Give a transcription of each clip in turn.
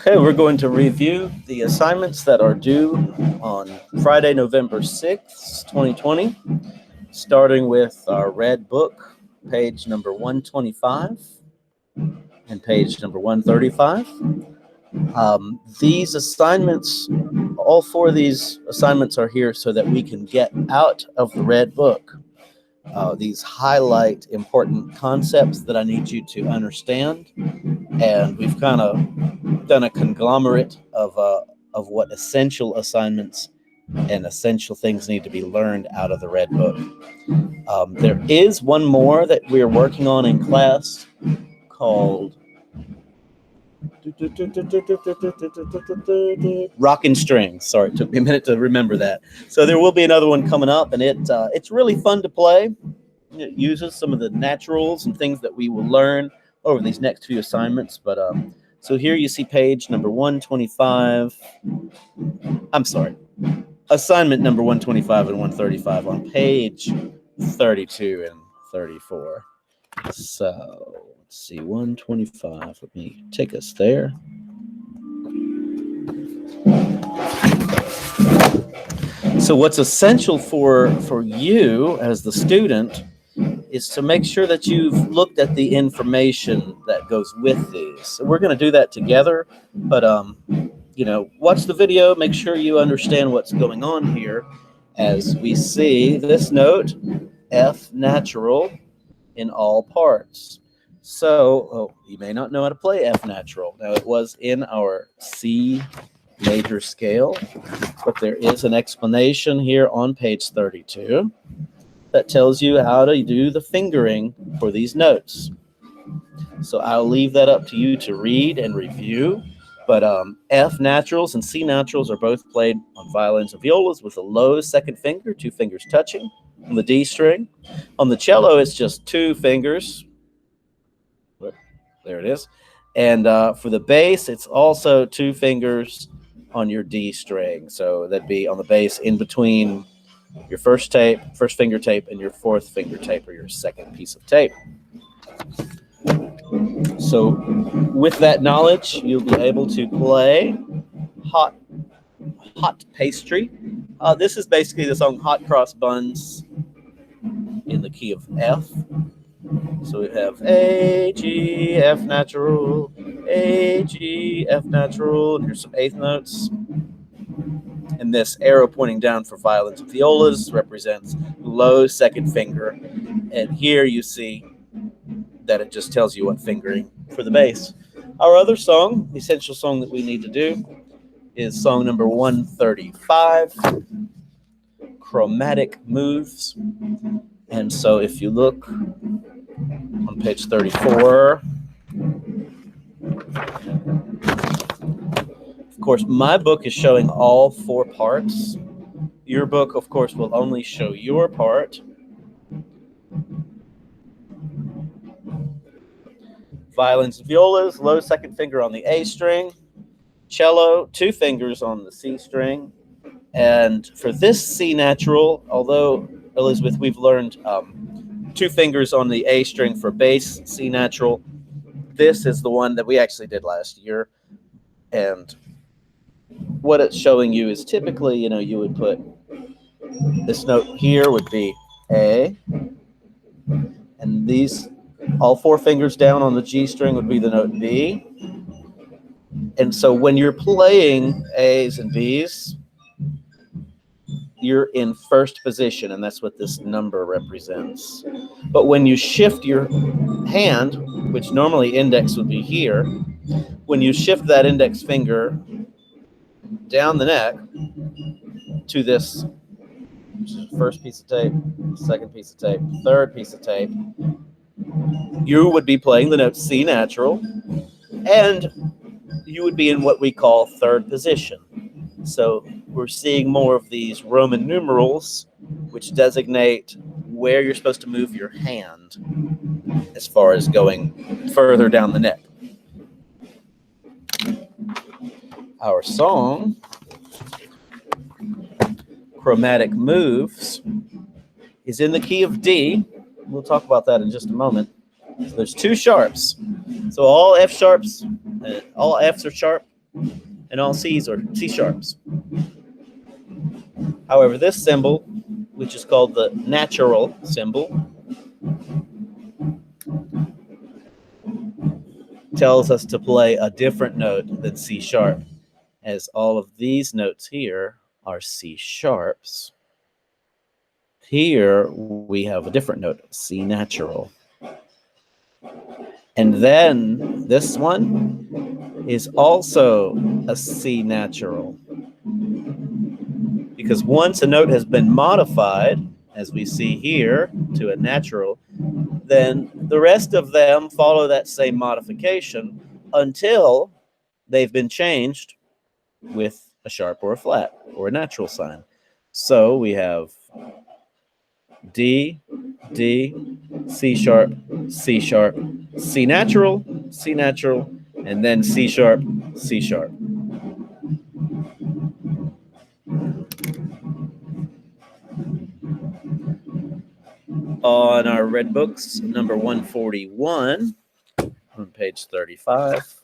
Okay, we're going to review the assignments that are due on Friday, November 6th, 2020, starting with our red book, page number 125 and page number 135. These assignments, all four of these assignments are here so that we can get out of the red book. These highlight important concepts that I need you to understand, and we've kind of done a conglomerate of what essential assignments and essential things need to be learned out of the red book. There is one more that we're working on in class called Rockin' Strings. Sorry, it took me a minute to remember that. So there will be another one coming up, and it's really fun to play. It uses some of the naturals and things that we will learn over these next few assignments. But so here you see page number 125. I'm sorry, assignment number 125 and 135 on page 32 and 34. So let's see, 125. Let me take us there. So what's essential for you as the student is to make sure that you've looked at the information that goes with these. So we're going to do that together, but watch the video, make sure you understand what's going on here as we see this note, F natural in all parts. So, you may not know how to play F natural. Now, it was in our C major scale, but there is an explanation here on page 32 that tells you how to do the fingering for these notes. So I'll leave that up to you to read and review. But F naturals and C naturals are both played on violins and violas with a low second finger, two fingers touching on the D string. On the cello, it's just two fingers. There it is. And for the bass, it's also two fingers on your D string. So that'd be on the bass in between your first finger tape, and your fourth finger tape, or your second piece of tape. So with that knowledge, you'll be able to play Hot Pastry. This is basically the song Hot Cross Buns in the key of F. So we have A, G, F natural, A, G, F natural, and here's some eighth notes. And this arrow pointing down for violins and violas represents low second finger. And here you see that it just tells you what fingering for the bass. Our other song, the essential song that we need to do, is song number 135, Chromatic Moves. And so if you look on page 34, of course, my book is showing all four parts. Your book, of course, will only show your part. Violins and violas, low second finger on the A string. Cello, two fingers on the C string. And for this C natural, although, Elizabeth, we've learned two fingers on the A string for bass C natural, this is the one that we actually did last year. And what it's showing you is typically, you would put this note here would be A, and these, all four fingers down on the G string would be the note B. And so when you're playing A's and B's, you're in first position, and that's what this number represents. But when you shift your hand, which normally index would be here, when you shift that index finger down the neck to this first piece of tape, second piece of tape, third piece of tape, you would be playing the note C natural, and you would be in what we call third position. So we're seeing more of these Roman numerals, which designate where you're supposed to move your hand as far as going further down the neck. Our song, Chromatic Moves, is in the key of D. We'll talk about that in just a moment. So there's two sharps. So all F sharps, all Fs are sharp, and all C's are C sharps. However, this symbol, which is called the natural symbol, tells us to play a different note than C sharp, as all of these notes here are C sharps. Here we have a different note, C natural. And then this one is also a C natural. Because once a note has been modified, as we see here, to a natural, then the rest of them follow that same modification until they've been changed with a sharp or a flat or a natural sign. So we have D, D, C sharp, C sharp, C natural, and then C sharp, C sharp. On our red books, number 141, on page 35.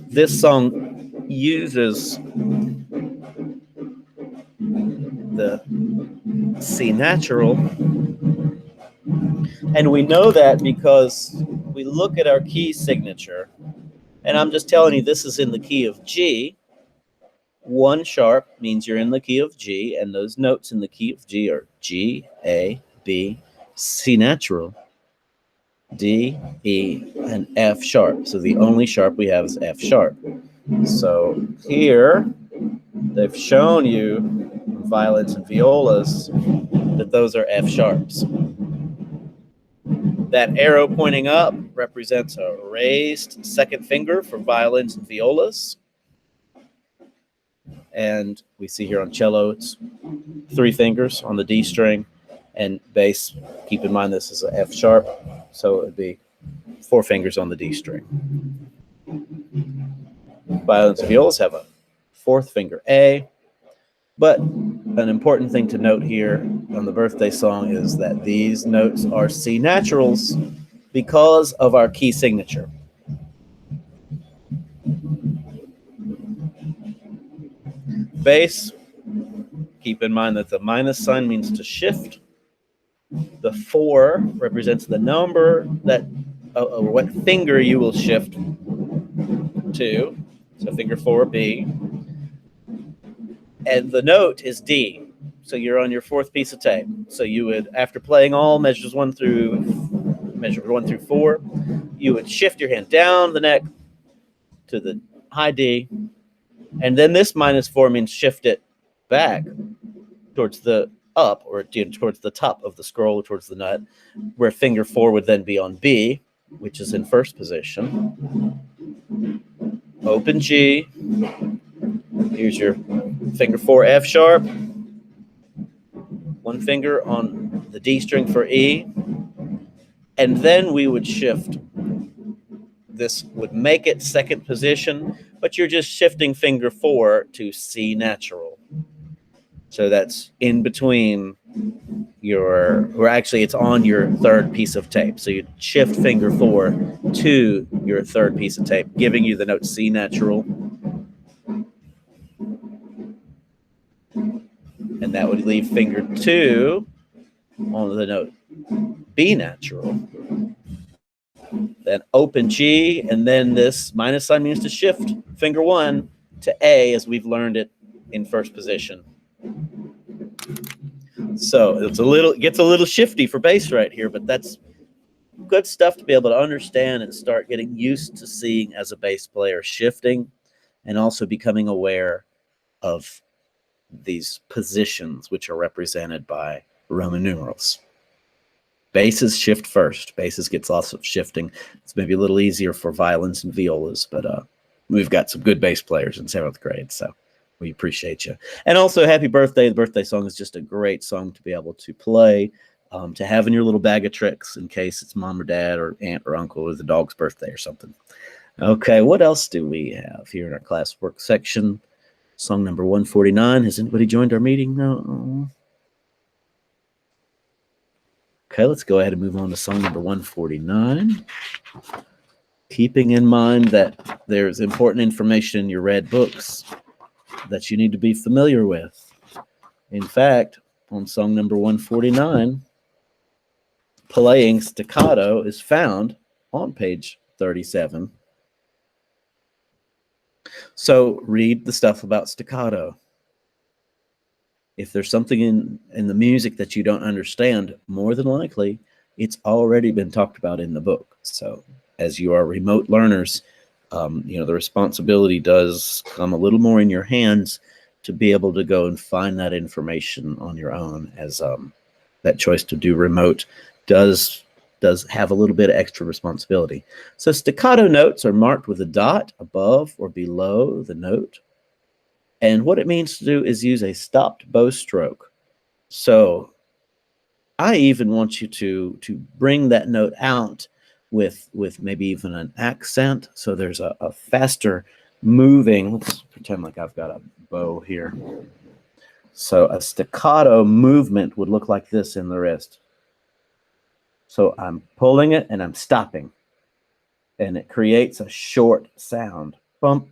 This song uses the C natural, and we know that because we look at our key signature, and I'm just telling you this is in the key of G. 1 sharp means you're in the key of G, and those notes in the key of G are G, A, B, C natural, D, E, and F sharp. So the only sharp we have is F sharp. So here they've shown you violins and violas that those are F sharps. That arrow pointing up represents a raised second finger for violins and violas. And we see here on cello, it's 3 fingers on the D string, and bass, keep in mind this is an F sharp, so it would be 4 fingers on the D string. Violins and violas have a 4th finger A, but an important thing to note here on the birthday song is that these notes are C naturals because of our key signature. Bass, keep in mind that the minus sign means to shift. The 4 represents the number that, or what finger you will shift to. So finger 4, B. And the note is D. So you're on your 4th piece of tape. So you would, after playing all measures 1 through 4, you would shift your hand down the neck to the high D. And then this -4 means shift it back towards the up, or towards the top of the scroll, towards the nut, where finger 4 would then be on B, which is in 1st position. Open G. Here's your finger 4, F sharp. 1 finger on the D string for E. And then we would shift. This would make it 2nd position, but you're just shifting finger 4 to C natural. So that's in between or actually it's on your 3rd piece of tape. So you shift finger 4 to your 3rd piece of tape, giving you the note C natural. And that would leave finger 2 on the note B natural. Then open G, and then this minus sign means to shift finger 1 to A, as we've learned it in 1st position. So it gets a little shifty for bass right here, but that's good stuff to be able to understand and start getting used to seeing as a bass player, shifting and also becoming aware of these positions, which are represented by Roman numerals. Basses shift first. Basses gets lots of shifting. It's maybe a little easier for violins and violas, but we've got some good bass players in 7th grade, so we appreciate you. And also, happy birthday. The birthday song is just a great song to be able to play, to have in your little bag of tricks in case it's mom or dad or aunt or uncle or the dog's birthday or something. Okay, what else do we have here in our classwork section? Song number 149. Has anybody joined our meeting? No. Okay, let's go ahead and move on to song number 149. Keeping in mind that there's important information in your red books that you need to be familiar with. In fact, on song number 149, playing staccato is found on page 37. So read the stuff about staccato. If there's something in the music that you don't understand, more than likely, it's already been talked about in the book. So as you are remote learners, the responsibility does come a little more in your hands to be able to go and find that information on your own, as that choice to do remote does have a little bit of extra responsibility. So staccato notes are marked with a dot above or below the note. And what it means to do is use a stopped bow stroke. So I even want you to bring that note out with maybe even an accent. So there's a faster moving. Let's pretend like I've got a bow here. So a staccato movement would look like this in the wrist. So I'm pulling it and I'm stopping. And it creates a short sound. Bump.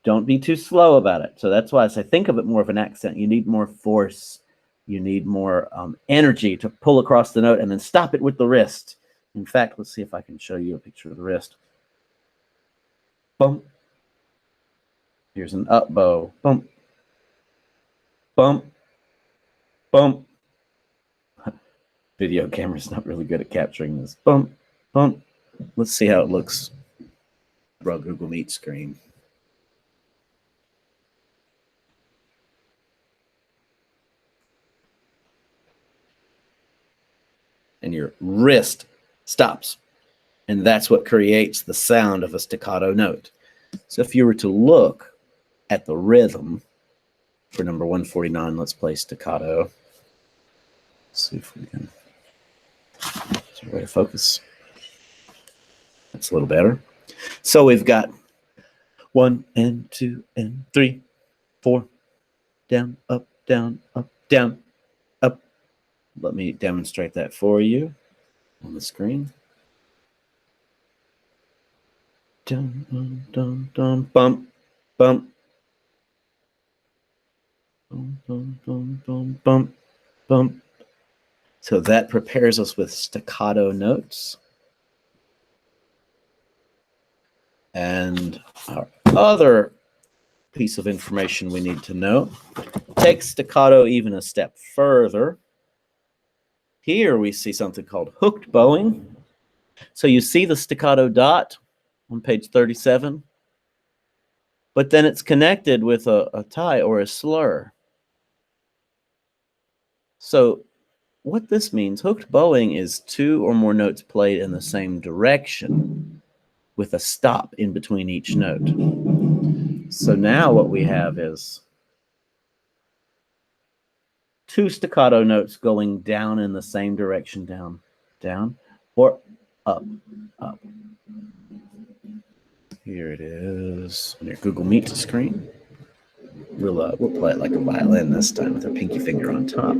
Don't be too slow about it. So that's why I say think of it more of an accent. You need more force. You need more energy to pull across the note and then stop it with the wrist. In fact, let's see if I can show you a picture of the wrist. Bump. Here's an up bow. Bump. Bump. Bump. Video camera's not really good at capturing this. Bump. Bump. Let's see how it looks. Raw Google Meet screen. And your wrist stops. And that's what creates the sound of a staccato note. So if you were to look at the rhythm for number 149, let's play staccato. Let's see if we can. Is there a way to focus? That's a little better. So we've got 1 and 2 and 3, 4, down, up, down, up, down, up. Let me demonstrate that for you on the screen. Dun, dun, dun, dun, bump, bump. Bum, bum, bum, bum, bump, bump. So that prepares us with staccato notes. And our other piece of information we need to know, take staccato even a step further. Here we see something called hooked bowing. So you see the staccato dot on page 37, but then it's connected with a tie or a slur. So what this means, hooked bowing is 2 or more notes played in the same direction with a stop in between each note. So now what we have is 2 staccato notes going down in the same direction, down, down, or up, up. Here it is on your Google Meet screen. We'll play it like a violin this time with our pinky finger on top.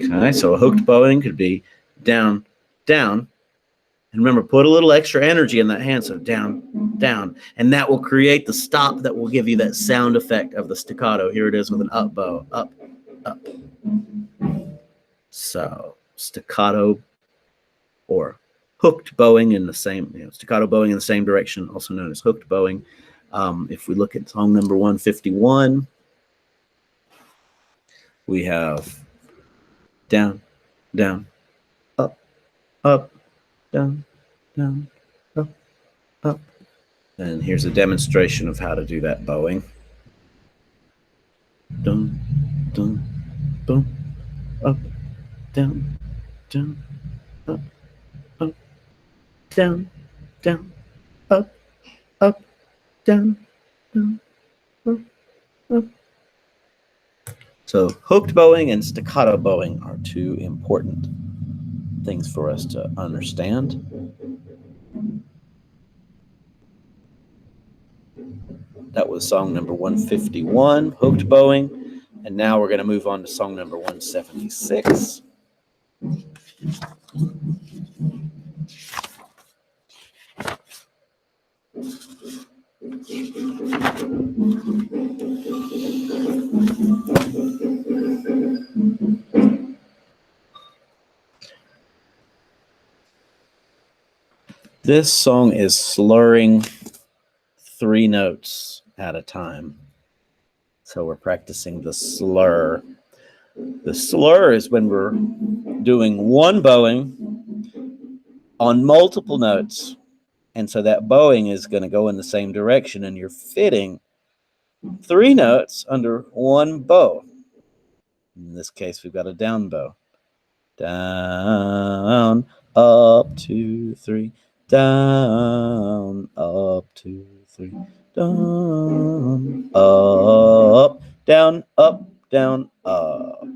Okay, so a hooked bowing could be down, down. And remember, put a little extra energy in that hand, so down, down. And that will create the stop that will give you that sound effect of the staccato. Here it is with an up bow, up, up. So staccato or hooked bowing in the same, staccato bowing in the same direction, also known as hooked bowing. If we look at song number 151, we have down, down, up, up, down, down, up, up. And here's a demonstration of how to do that bowing. Dun, dun, boom, up, down, down, up, up, down, down, up, up, down, down, up, up. So hooked bowing and staccato bowing are 2 important things for us to understand. That was song number 151, hooked bowing. And now we're going to move on to song number 176. This song is slurring 3 notes at a time. So we're practicing the slur. The slur is when we're doing one bowing on multiple notes. And so that bowing is going to go in the same direction, and you're fitting 3 notes under one bow. In this case, we've got a down bow. Down, up, 2, 3. Down, up, 2, 3. Down, up, down, up, down, up.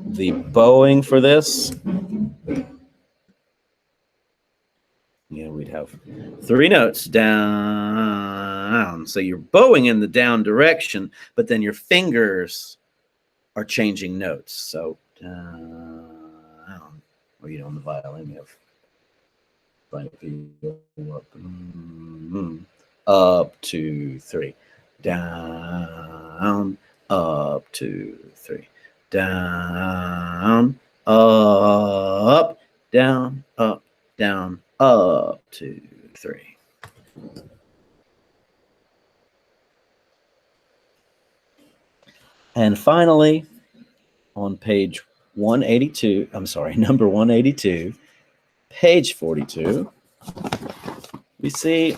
The bowing for this, we'd have 3 notes down. So you're bowing in the down direction, but then your fingers are changing notes. So down, or on the violin, you have up, 2, 3, down, up, 2, 3, down, up, down, up, down, up, 2, 3. And finally, on page 182, number 182, page 42, we see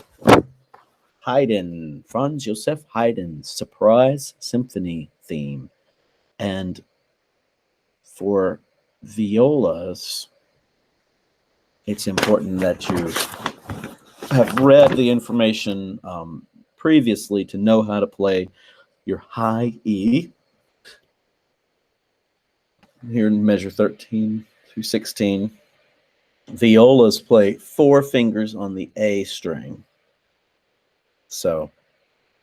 Haydn, Franz Joseph Haydn's Surprise Symphony theme. And for violas, it's important that you have read the information previously to know how to play your high E. Here in measure 13 through 16, violas play 4 fingers on the A string. So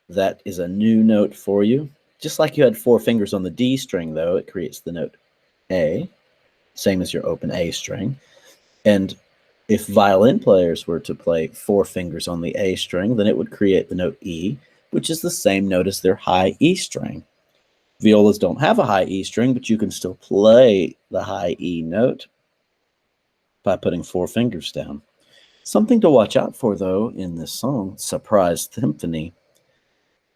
that is a new note for you. Just like you had 4 fingers on the D string, though, it creates the note A, same as your open A string. And if violin players were to play 4 fingers on the A string, then it would create the note E, which is the same note as their high E string. Violas don't have a high E string, but you can still play the high E note by putting 4 fingers down. Something to watch out for, though, in this song, Surprise Symphony,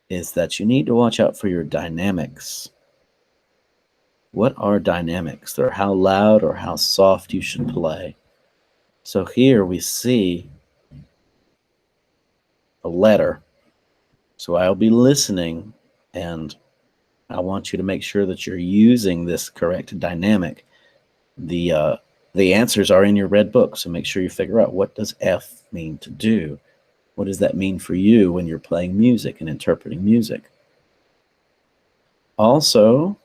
is that you need to watch out for your dynamics. What are dynamics? They're how loud or how soft you should play. So here we see a letter. So I'll be listening, and I want you to make sure that you're using this correct dynamic. The answers are in your red book, so make sure you figure out, what does F mean to do? What does that mean for you when you're playing music and interpreting music? Also,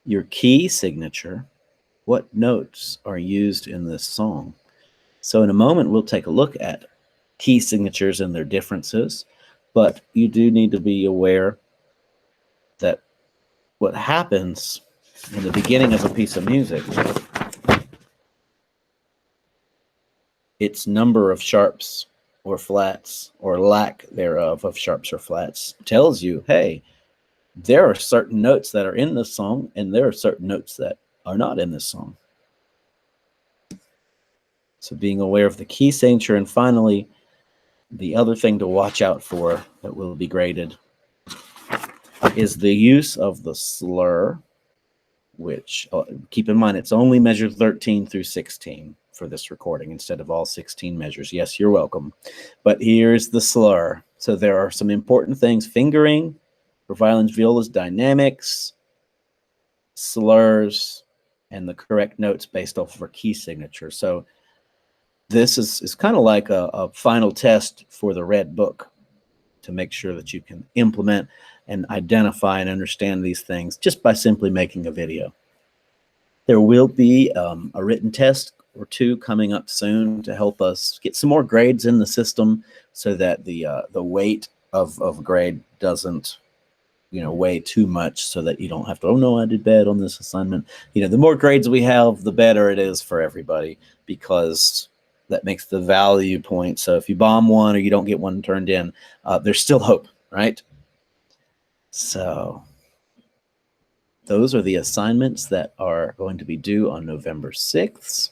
your key signature. What notes are used in this song? So in a moment, we'll take a look at key signatures and their differences, but you do need to be aware that what happens in the beginning of a piece of music, its number of sharps or flats, or lack thereof of sharps or flats, tells you, hey, there are certain notes that are in this song, and there are certain notes that are not in this song. So being aware of the key signature, and finally, the other thing to watch out for that will be graded is the use of the slur, which, keep in mind, it's only measure 13 through 16 for this recording instead of all 16 measures. Yes, you're welcome. But here's the slur. So there are some important things: fingering for violins, violas, dynamics, slurs, and the correct notes based off of our key signature. So this is kind of like a final test for the red book to make sure that you can implement and identify and understand these things just by simply making a video. There will be a written test or 2 coming up soon to help us get some more grades in the system, so that the weight of grade doesn't, weigh too much, so that you don't have to, oh no, I did bad on this assignment. The more grades we have, the better it is for everybody, because that makes the value point. So if you bomb one or you don't get one turned in, there's still hope, right? So those are the assignments that are going to be due on November 6th.